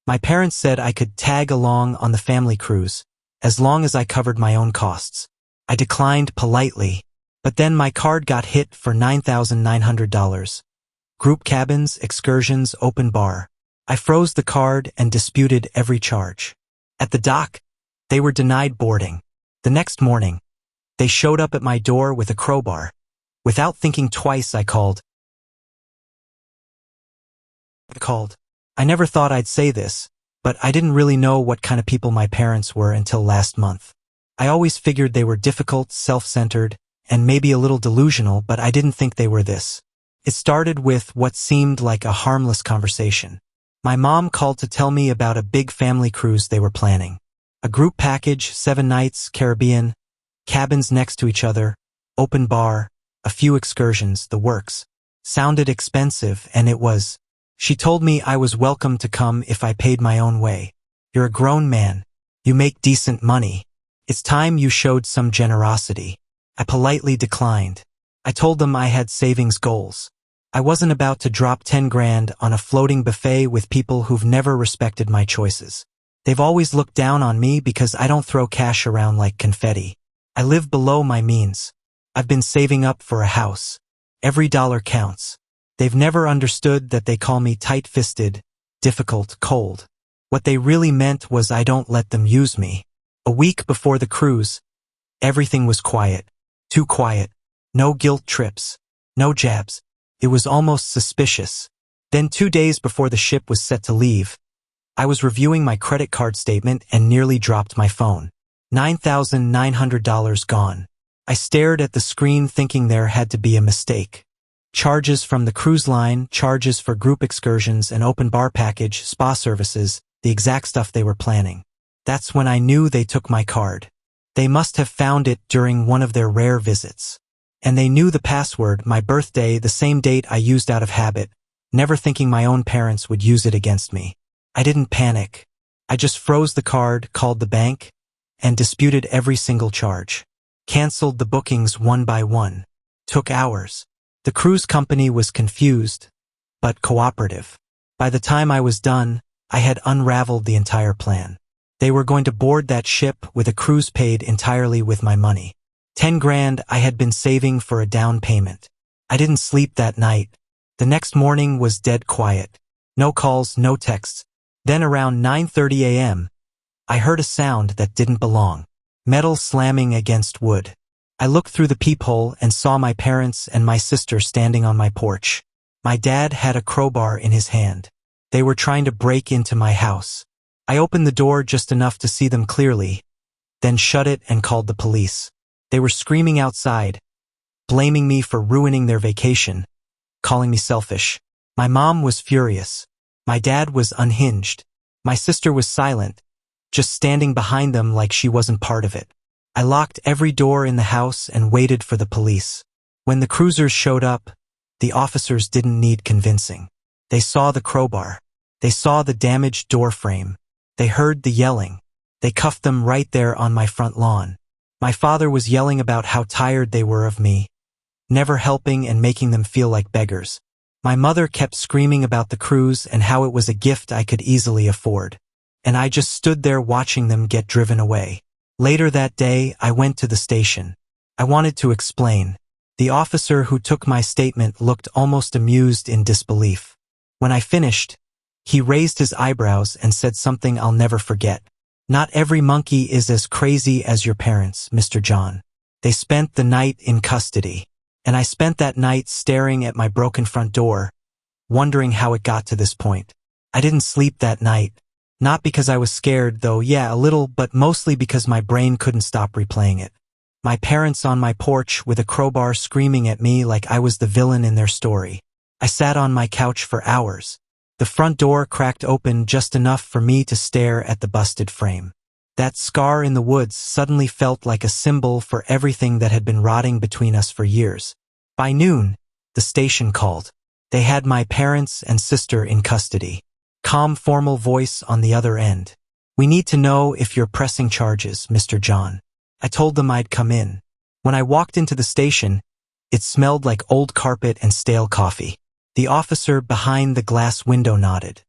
My parents said I could tag along on the family cruise, as long as I covered my own costs. I declined politely, but then my card got hit for $9,900. Group cabins, excursions, open bar. I froze the card and disputed every charge. At the dock, they were denied boarding. The next morning, they showed up at my door with a crowbar. Without thinking twice, I called. I never thought I'd say this, but I didn't really know what kind of people my parents were until last month. I always figured they were difficult, self-centered, and maybe a little delusional, but I didn't think they were this. It started with what seemed like a harmless conversation. My mom called to tell me about a big family cruise they were planning. A group package, 7 nights, Caribbean, cabins next to each other, open bar, a few excursions, the works. Sounded expensive, and it was. She told me I was welcome to come if I paid my own way. You're a grown man. You make decent money. It's time you showed some generosity. I politely declined. I told them I had savings goals. I wasn't about to drop 10 grand on a floating buffet with people who've never respected my choices. They've always looked down on me because I don't throw cash around like confetti. I live below my means. I've been saving up for a house. Every dollar counts. They've never understood that they call me tight-fisted, difficult, cold. What they really meant was I don't let them use me. A week before the cruise, everything was quiet. Too quiet. No guilt trips. No jabs. It was almost suspicious. Then 2 days before the ship was set to leave, I was reviewing my credit card statement and nearly dropped my phone. $9,900 gone. I stared at the screen thinking there had to be a mistake. Charges from the cruise line, charges for group excursions, an open bar package, spa services, the exact stuff they were planning. That's when I knew they took my card. They must have found it during one of their rare visits. And they knew the password, my birthday, the same date I used out of habit, never thinking my own parents would use it against me. I didn't panic. I just froze the card, called the bank, and disputed every single charge. Canceled the bookings one by one. Took hours. The cruise company was confused, but cooperative. By the time I was done, I had unraveled the entire plan. They were going to board that ship with a cruise paid entirely with my money. 10 grand I had been saving for a down payment. I didn't sleep that night. The next morning was dead quiet. No calls, no texts. Then around 9:30 a.m., I heard a sound that didn't belong. Metal slamming against wood. I looked through the peephole and saw my parents and my sister standing on my porch. My dad had a crowbar in his hand. They were trying to break into my house. I opened the door just enough to see them clearly, then shut it and called the police. They were screaming outside, blaming me for ruining their vacation, calling me selfish. My mom was furious. My dad was unhinged. My sister was silent, just standing behind them like she wasn't part of it. I locked every door in the house and waited for the police. When the cruisers showed up, the officers didn't need convincing. They saw the crowbar. They saw the damaged door frame. They heard the yelling. They cuffed them right there on my front lawn. My father was yelling about how tired they were of me, never helping and making them feel like beggars. My mother kept screaming about the cruise and how it was a gift I could easily afford. And I just stood there watching them get driven away. Later that day, I went to the station. I wanted to explain. The officer who took my statement looked almost amused in disbelief. When I finished, he raised his eyebrows and said something I'll never forget. Not every monkey is as crazy as your parents, Mr. John. They spent the night in custody. And I spent that night staring at my broken front door, wondering how it got to this point. I didn't sleep that night. Not because I was scared, though, yeah, a little, but mostly because my brain couldn't stop replaying it. My parents on my porch with a crowbar screaming at me like I was the villain in their story. I sat on my couch for hours. The front door cracked open just enough for me to stare at the busted frame. That scar in the woods suddenly felt like a symbol for everything that had been rotting between us for years. By noon, the station called. They had my parents and sister in custody. Calm, formal voice on the other end. We need to know if you're pressing charges, Mr. John. I told them I'd come in. When I walked into the station, it smelled like old carpet and stale coffee. The officer behind the glass window nodded.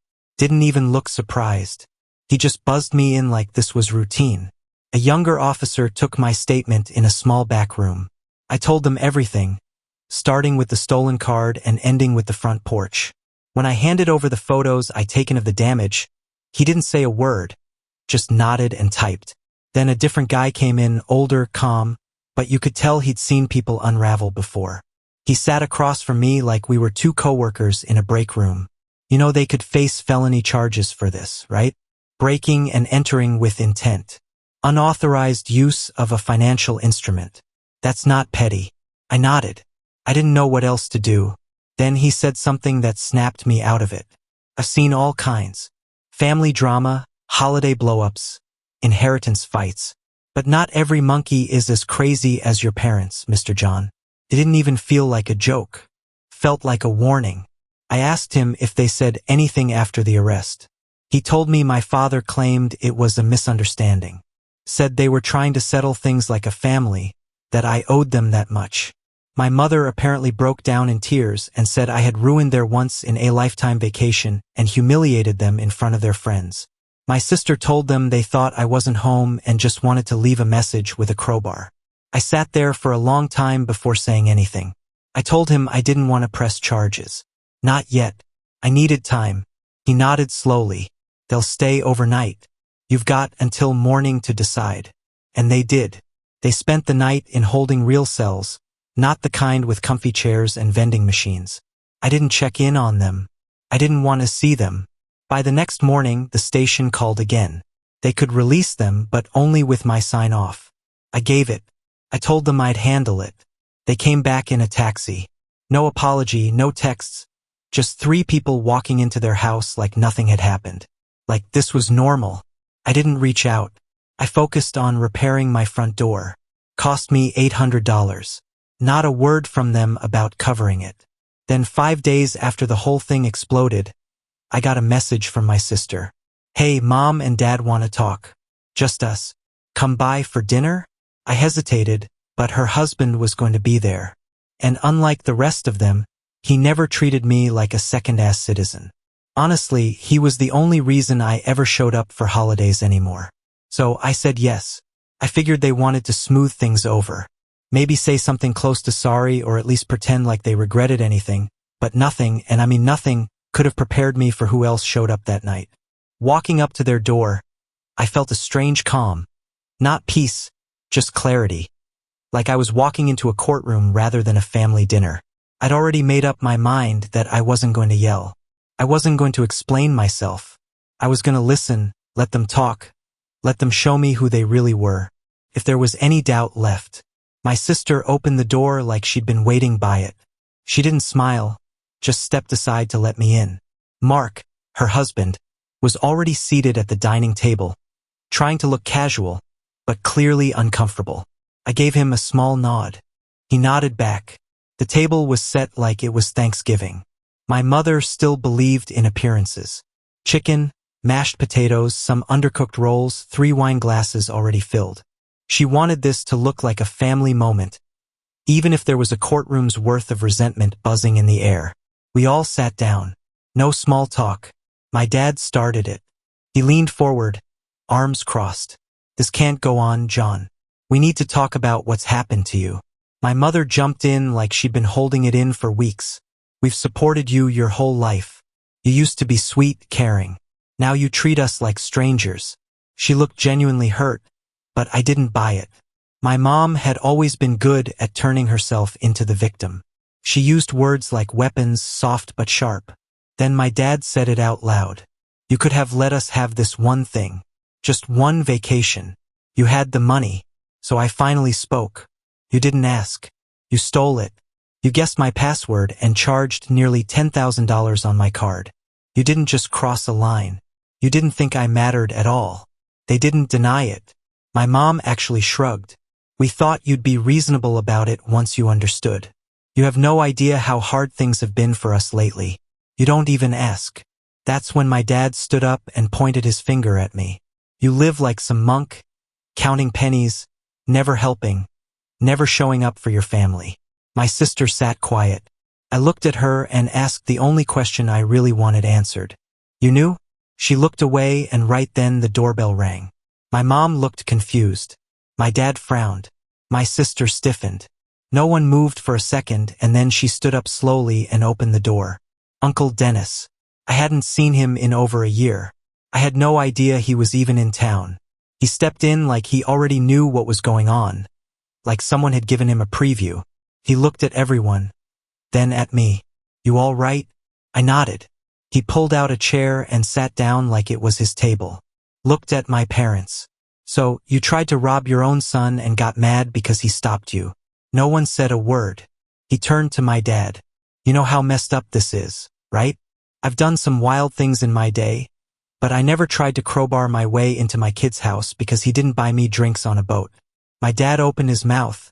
Didn't even look surprised. He just buzzed me in like this was routine. A younger officer took my statement in a small back room. I told them everything, starting with the stolen card and ending with the front porch. When I handed over the photos I'd taken of the damage, he didn't say a word, just nodded and typed. Then a different guy came in, older, calm, but you could tell he'd seen people unravel before. He sat across from me like we were two coworkers in a break room. You know they could face felony charges for this, right? Breaking and entering with intent. Unauthorized use of a financial instrument. That's not petty. I nodded. I didn't know what else to do. Then he said something that snapped me out of it. I've seen all kinds. Family drama, holiday blow-ups, inheritance fights. But not every monkey is as crazy as your parents, Mr. John. It didn't even feel like a joke. Felt like a warning. I asked him if they said anything after the arrest. He told me my father claimed it was a misunderstanding. Said they were trying to settle things like a family, that I owed them that much. My mother apparently broke down in tears and said I had ruined their once-in-a-lifetime vacation and humiliated them in front of their friends. My sister told them they thought I wasn't home and just wanted to leave a message with a crowbar. I sat there for a long time before saying anything. I told him I didn't want to press charges. Not yet. I needed time. He nodded slowly. They'll stay overnight. You've got until morning to decide. And they did. They spent the night in holding real cells, not the kind with comfy chairs and vending machines. I didn't check in on them. I didn't want to see them. By the next morning, the station called again. They could release them, but only with my sign-off. I gave it. I told them I'd handle it. They came back in a taxi. No apology, no texts. Just 3 people walking into their house like nothing had happened. Like this was normal. I didn't reach out. I focused on repairing my front door. Cost me $800. Not a word from them about covering it. Then 5 days after the whole thing exploded, I got a message from my sister. Hey, Mom and Dad want to talk. Just us. Come by for dinner? I hesitated, but her husband was going to be there. And unlike the rest of them, he never treated me like a second-class citizen. Honestly, he was the only reason I ever showed up for holidays anymore. So I said yes. I figured they wanted to smooth things over. Maybe say something close to sorry or at least pretend like they regretted anything, but nothing, and I mean nothing, could have prepared me for who else showed up that night. Walking up to their door, I felt a strange calm. Not peace, just clarity. Like I was walking into a courtroom rather than a family dinner. I'd already made up my mind that I wasn't going to yell. I wasn't going to explain myself. I was going to listen, let them talk, let them show me who they really were. If there was any doubt left. My sister opened the door like she'd been waiting by it. She didn't smile, just stepped aside to let me in. Mark, her husband, was already seated at the dining table, trying to look casual, but clearly uncomfortable. I gave him a small nod. He nodded back. The table was set like it was Thanksgiving. My mother still believed in appearances. Chicken, mashed potatoes, some undercooked rolls, 3 wine glasses already filled. She wanted this to look like a family moment, even if there was a courtroom's worth of resentment buzzing in the air. We all sat down. No small talk. My dad started it. He leaned forward, arms crossed. This can't go on, John. We need to talk about what's happened to you. My mother jumped in like she'd been holding it in for weeks. We've supported you your whole life. You used to be sweet, caring. Now you treat us like strangers. She looked genuinely hurt, but I didn't buy it. My mom had always been good at turning herself into the victim. She used words like weapons, soft but sharp. Then my dad said it out loud. You could have let us have this one thing. Just one vacation. You had the money. So I finally spoke. You didn't ask. You stole it. You guessed my password and charged nearly $10,000 on my card. You didn't just cross a line. You didn't think I mattered at all. They didn't deny it. My mom actually shrugged. We thought you'd be reasonable about it once you understood. You have no idea how hard things have been for us lately. You don't even ask. That's when my dad stood up and pointed his finger at me. You live like some monk, counting pennies, never helping, never showing up for your family. My sister sat quiet. I looked at her and asked the only question I really wanted answered. You knew? She looked away, and right then the doorbell rang. My mom looked confused. My dad frowned. My sister stiffened. No one moved for a second, and then she stood up slowly and opened the door. Uncle Dennis. I hadn't seen him in over a year. I had no idea he was even in town. He stepped in like he already knew what was going on, like someone had given him a preview. He looked at everyone, then at me. "You all right?" I nodded. He pulled out a chair and sat down like it was his table. Looked at my parents. "So, you tried to rob your own son and got mad because he stopped you." No one said a word. He turned to my dad. "You know how messed up this is, right? I've done some wild things in my day, but I never tried to crowbar my way into my kid's house because he didn't buy me drinks on a boat." My dad opened his mouth,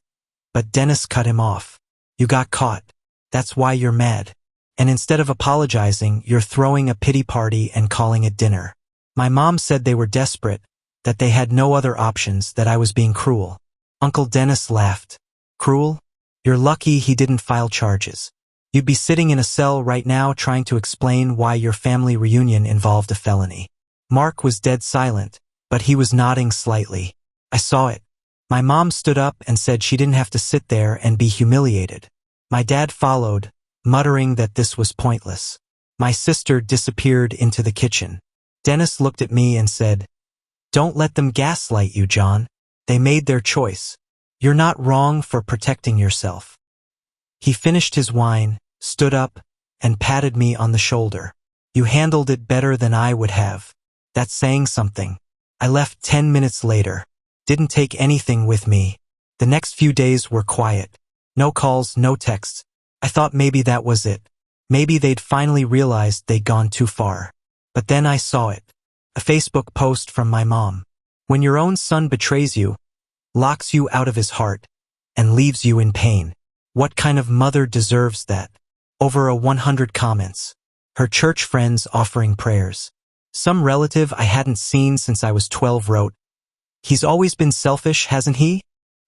but Dennis cut him off. "You got caught. That's why you're mad. And instead of apologizing, you're throwing a pity party and calling it dinner." My mom said they were desperate, that they had no other options, that I was being cruel. Uncle Dennis laughed. "Cruel? You're lucky he didn't file charges. You'd be sitting in a cell right now trying to explain why your family reunion involved a felony." Mark was dead silent, but he was nodding slightly. I saw it. My mom stood up and said she didn't have to sit there and be humiliated. My dad followed, muttering that this was pointless. My sister disappeared into the kitchen. Dennis looked at me and said, "Don't let them gaslight you, John. They made their choice. You're not wrong for protecting yourself." He finished his wine, stood up, and patted me on the shoulder. "You handled it better than I would have. That's saying something." I left 10 minutes later. Didn't take anything with me. The next few days were quiet. No calls, no texts. I thought maybe that was it. Maybe they'd finally realized they'd gone too far. But then I saw it. A Facebook post from my mom. "When your own son betrays you, locks you out of his heart, and leaves you in pain, what kind of mother deserves that?" Over a 100 comments. Her church friends offering prayers. Some relative I hadn't seen since I was 12 wrote, "He's always been selfish, hasn't he?"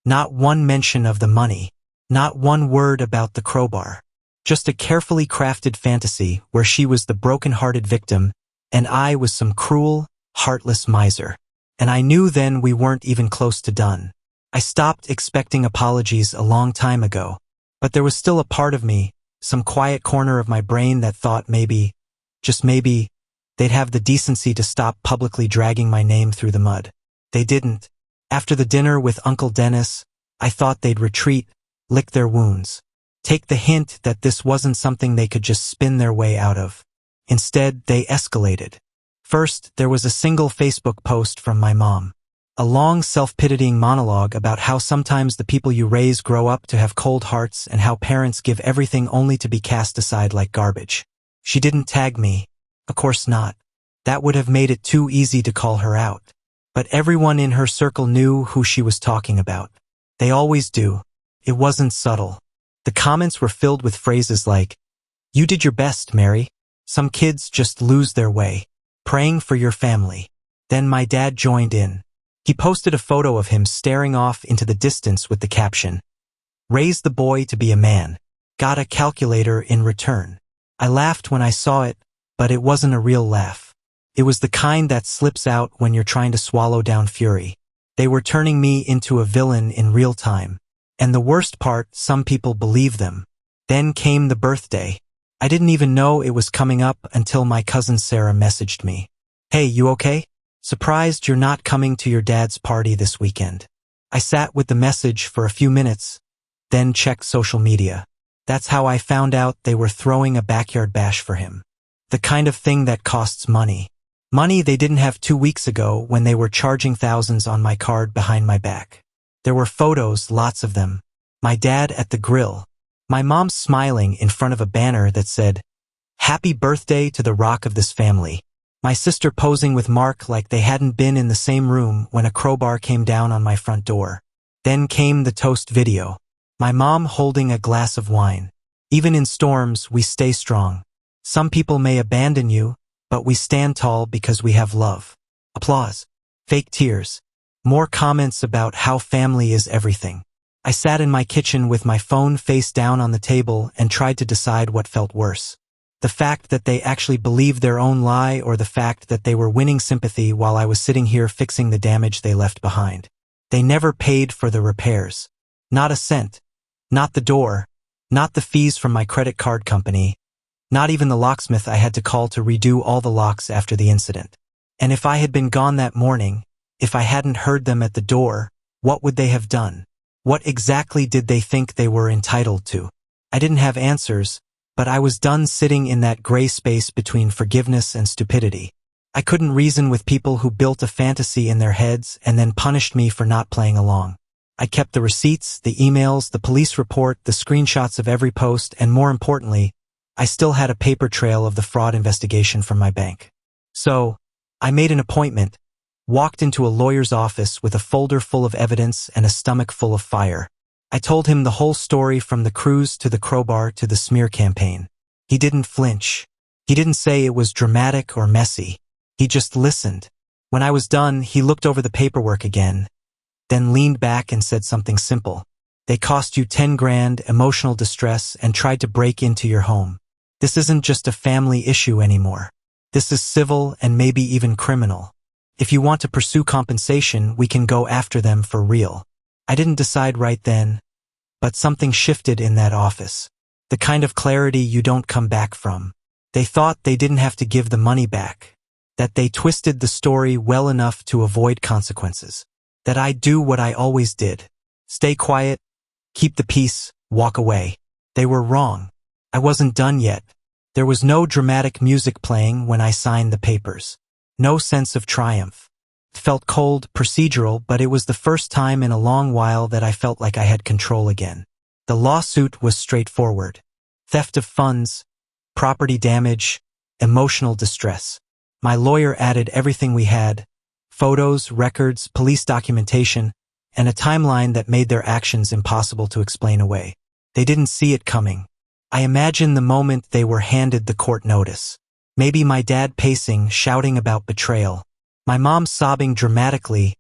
Not one mention of the money. Not one word about the crowbar. Just a carefully crafted fantasy where she was the broken-hearted victim and I was some cruel, heartless miser. And I knew then we weren't even close to done. I stopped expecting apologies a long time ago. But there was still a part of me, some quiet corner of my brain that thought maybe, just maybe, they'd have the decency to stop publicly dragging my name through the mud. They didn't. After the dinner with Uncle Dennis, I thought they'd retreat, lick their wounds, take the hint that this wasn't something they could just spin their way out of. Instead, they escalated. First, there was a single Facebook post from my mom. A long self-pitying monologue about how sometimes the people you raise grow up to have cold hearts and how parents give everything only to be cast aside like garbage. She didn't tag me. Of course not. That would have made it too easy to call her out. But everyone in her circle knew who she was talking about. They always do. It wasn't subtle. The comments were filled with phrases like, "You did your best, Mary. Some kids just lose their way. Praying for your family." Then my dad joined in. He posted a photo of him staring off into the distance with the caption, "Raise the boy to be a man. Got a calculator in return." I laughed when I saw it, but it wasn't a real laugh. It was the kind that slips out when you're trying to swallow down fury. They were turning me into a villain in real time. And the worst part, some people believed them. Then came the birthday. I didn't even know it was coming up until my cousin Sarah messaged me. "Hey, you okay? Surprised you're not coming to your dad's party this weekend." I sat with the message for a few minutes, then checked social media. That's how I found out they were throwing a backyard bash for him. The kind of thing that costs money. Money they didn't have 2 weeks ago when they were charging thousands on my card behind my back. There were photos, lots of them. My dad at the grill. My mom smiling in front of a banner that said, "Happy birthday to the rock of this family." My sister posing with Mark like they hadn't been in the same room when a crowbar came down on my front door. Then came the toast video. My mom holding a glass of wine. Even in storms, we stay strong. Some people may abandon you, but we stand tall because we have love. Applause. Fake tears. More comments about how family is everything. I sat in my kitchen with my phone face down on the table and tried to decide what felt worse. The fact that they actually believed their own lie, or the fact that they were winning sympathy while I was sitting here fixing the damage they left behind. They never paid for the repairs. Not a cent. Not the door. Not the fees from my credit card company. Not even the locksmith I had to call to redo all the locks after the incident. And if I had been gone that morning, if I hadn't heard them at the door, what would they have done? What exactly did they think they were entitled to? I didn't have answers, but I was done sitting in that gray space between forgiveness and stupidity. I couldn't reason with people who built a fantasy in their heads and then punished me for not playing along. I kept the receipts, the emails, the police report, the screenshots of every post, and more importantly, I still had a paper trail of the fraud investigation from my bank. So, I made an appointment, walked into a lawyer's office with a folder full of evidence and a stomach full of fire. I told him the whole story from the cruise to the CROWBAR to the smear campaign. He didn't flinch. He didn't say it was dramatic or messy. He just listened. When I was done, he looked over the paperwork again, then leaned back and said something simple. They cost you 10 grand, emotional distress, and tried to break into your home. This isn't just a family issue anymore. This is civil and maybe even criminal. If you want to pursue compensation, we can go after them for real. I didn't decide right then, but something shifted in that office. The kind of clarity you don't come back from. They thought they didn't have to give the money back. That they twisted the story well enough to avoid consequences. That I'd do what I always did. Stay quiet, keep the peace, walk away. They were wrong. I wasn't done yet. There was no dramatic music playing when I signed the papers. No sense of triumph. It felt cold, procedural, but it was the first time in a long while that I felt like I had control again. The lawsuit was straightforward. Theft of funds, property damage, emotional distress. My lawyer added everything we had, photos, records, police documentation, and a timeline that made their actions impossible to explain away. They didn't see it coming. I imagine the moment they were handed the court notice. Maybe my dad pacing, shouting about betrayal. My mom sobbing dramatically,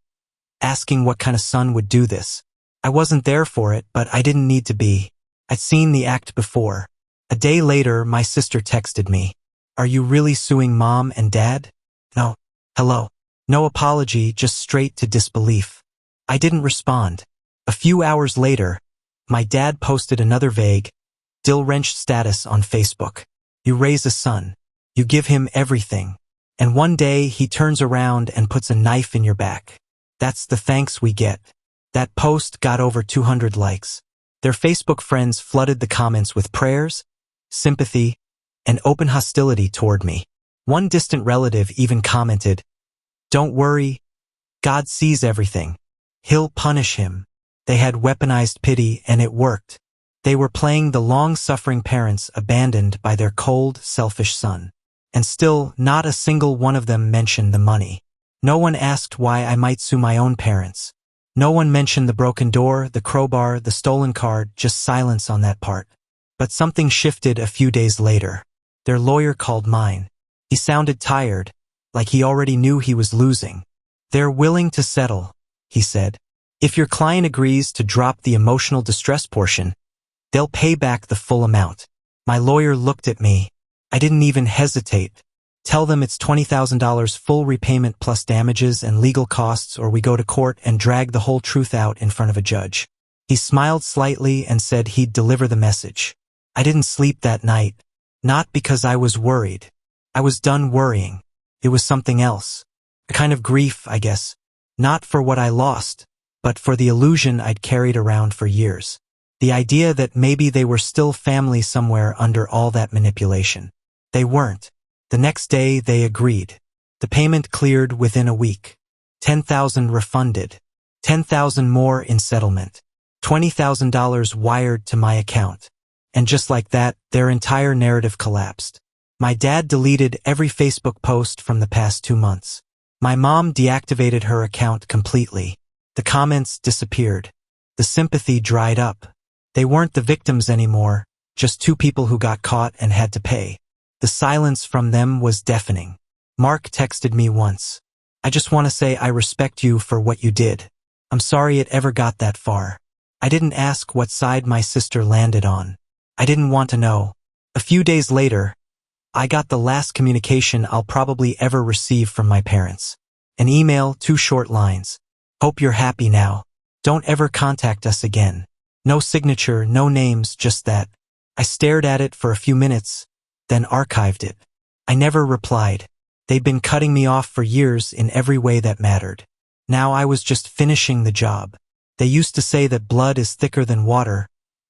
asking what kind of son would do this. I wasn't there for it, but I didn't need to be. I'd seen the act before. A day later, my sister texted me. Are you really suing mom and dad? No. Hello. No apology, just straight to disbelief. I didn't respond. A few hours later, my dad posted another vague, dill-wrenched status on Facebook. You raise a son. You give him everything. And one day he turns around and puts a knife in your back. That's the thanks we get. That post got over 200 likes. Their Facebook friends flooded the comments with prayers, sympathy, and open hostility toward me. One distant relative even commented, "Don't worry, God sees everything. He'll punish him." They had weaponized pity, and it worked. They were playing the long-suffering parents abandoned by their cold, selfish son. And still, not a single one of them mentioned the money. No one asked why I might sue my own parents. No one mentioned the broken door, the crowbar, the stolen card, just silence on that part. But something shifted a few days later. Their lawyer called mine. He sounded tired, like he already knew he was losing. They're willing to settle, he said. If your client agrees to drop the emotional distress portion, they'll pay back the full amount. My lawyer looked at me. I didn't even hesitate. Tell them it's $20,000 full repayment plus damages and legal costs, or we go to court and drag the whole truth out in front of a judge. He smiled slightly and said he'd deliver the message. I didn't sleep that night. Not because I was worried. I was done worrying. It was something else. A kind of grief, I guess. Not for what I lost, but for the illusion I'd carried around for years. The idea that maybe they were still family somewhere under all that manipulation. They weren't. The next day, they agreed. The payment cleared within a week. $10,000 refunded. $10,000 more in settlement. $20,000 wired to my account. And just like that, their entire narrative collapsed. My dad deleted every Facebook post from the past 2 months. My mom deactivated her account completely. The comments disappeared. The sympathy dried up. They weren't the victims anymore, just two people who got caught and had to pay. The silence from them was deafening. Mark texted me once. I just want to say I respect you for what you did. I'm sorry it ever got that far. I didn't ask what side my sister landed on. I didn't want to know. A few days later, I got the last communication I'll probably ever receive from my parents. An email, 2 short lines. Hope you're happy now. Don't ever contact us again. No signature, no names, just that. I stared at it for a few minutes, then archived it. I never replied. They'd been cutting me off for years in every way that mattered. Now I was just finishing the job. They used to say that blood is thicker than water,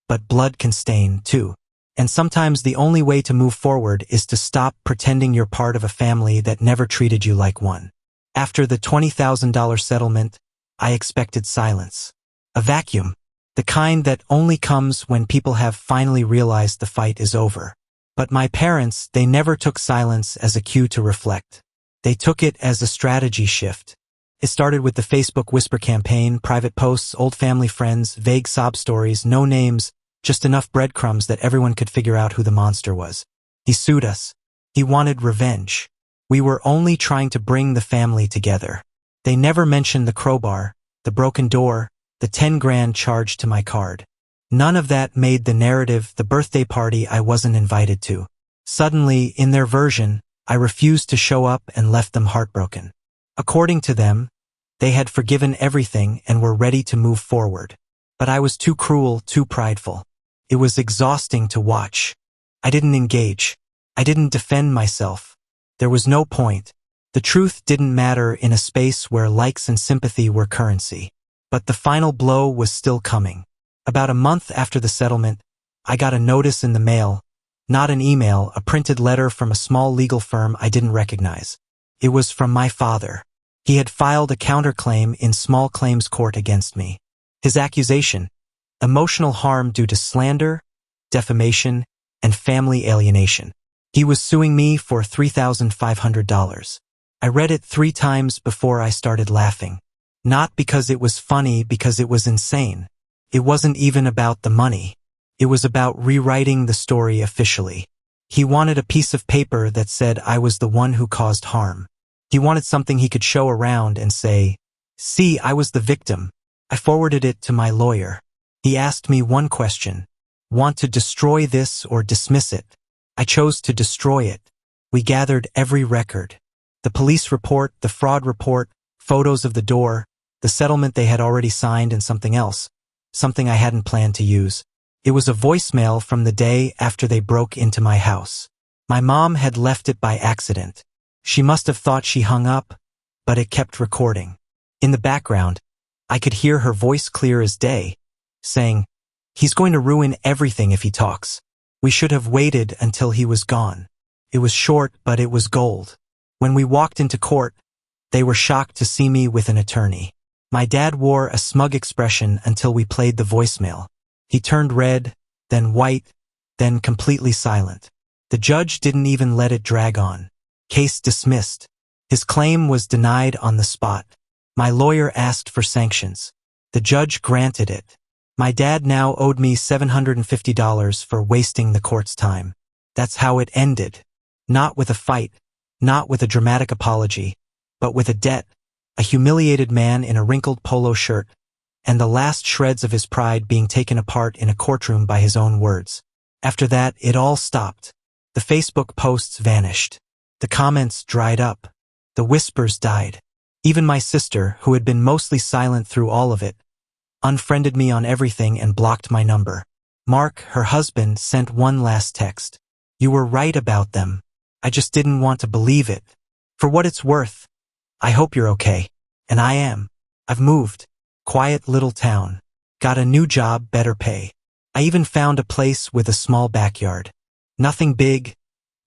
but blood can stain, too. And sometimes the only way to move forward is to stop pretending you're part of a family that never treated you like one. After the $20,000 settlement, I expected silence. A vacuum. The kind that only comes when people have finally realized the fight is over. But my parents, they never took silence as a cue to reflect. They took it as a strategy shift. It started with the Facebook whisper campaign, private posts, old family friends, vague sob stories, no names, just enough breadcrumbs that everyone could figure out who the monster was. He sued us. He wanted revenge. We were only trying to bring the family together. They never mentioned the crowbar, the broken door, the 10 grand charge to my card. None of that made the narrative the birthday party I wasn't invited to. Suddenly, in their version, I refused to show up and left them heartbroken. According to them, they had forgiven everything and were ready to move forward. But I was too cruel, too prideful. It was exhausting to watch. I didn't engage. I didn't defend myself. There was no point. The truth didn't matter in a space where likes and sympathy were currency. But the final blow was still coming. About a month after the settlement, I got a notice in the mail, not an email, a printed letter from a small legal firm I didn't recognize. It was from my father. He had filed a counterclaim in small claims court against me. His accusation: emotional harm due to slander, defamation, and family alienation. He was suing me for $3,500. I read it 3 times before I started laughing. Not because it was funny, because it was insane. It wasn't even about the money. It was about rewriting the story officially. He wanted a piece of paper that said I was the one who caused harm. He wanted something he could show around and say, "See, I was the victim." I forwarded it to my lawyer. He asked me one question: want to destroy this or dismiss it? I chose to destroy it. We gathered every record. The police report, the fraud report, photos of the door, the settlement they had already signed, and something else. Something I hadn't planned to use. It was a voicemail from the day after they broke into my house. My mom had left it by accident. She must have thought she hung up, but it kept recording. In the background, I could hear her voice clear as day, saying, "He's going to ruin everything if he talks. We should have waited until he was gone." It was short, but it was gold. When we walked into court, they were shocked to see me with an attorney. My dad wore a smug expression until we played the voicemail. He turned red, then white, then completely silent. The judge didn't even let it drag on. Case dismissed. His claim was denied on the spot. My lawyer asked for sanctions. The judge granted it. My dad now owed me $750 for wasting the court's time. That's how it ended. Not with a fight, not with a dramatic apology, but with a debt, a humiliated man in a wrinkled polo shirt, and the last shreds of his pride being taken apart in a courtroom by his own words. After that, it all stopped. The Facebook posts vanished. The comments dried up. The whispers died. Even my sister, who had been mostly silent through all of it, unfriended me on everything and blocked my number. Mark, her husband, sent one last text. "You were right about them. I just didn't want to believe it. For what it's worth, I hope you're okay." And I am. I've moved. Quiet little town. Got a new job, better pay. I even found a place with a small backyard. Nothing big,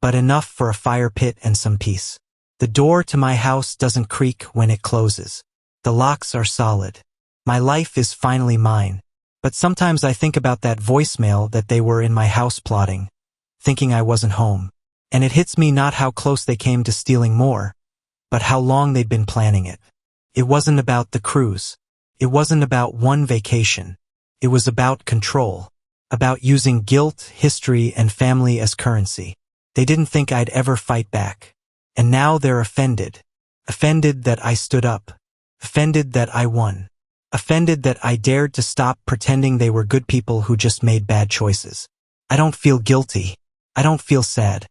but enough for a fire pit and some peace. The door to my house doesn't creak when it closes. The locks are solid. My life is finally mine. But sometimes I think about that voicemail that they were in my house plotting, thinking I wasn't home. And it hits me not how close they came to stealing more, but how long they'd been planning it. It wasn't about the cruise. It wasn't about one vacation. It was about control. About using guilt, history, and family as currency. They didn't think I'd ever fight back. And now they're offended. Offended that I stood up. Offended that I won. Offended that I dared to stop pretending they were good people who just made bad choices. I don't feel guilty. I don't feel sad.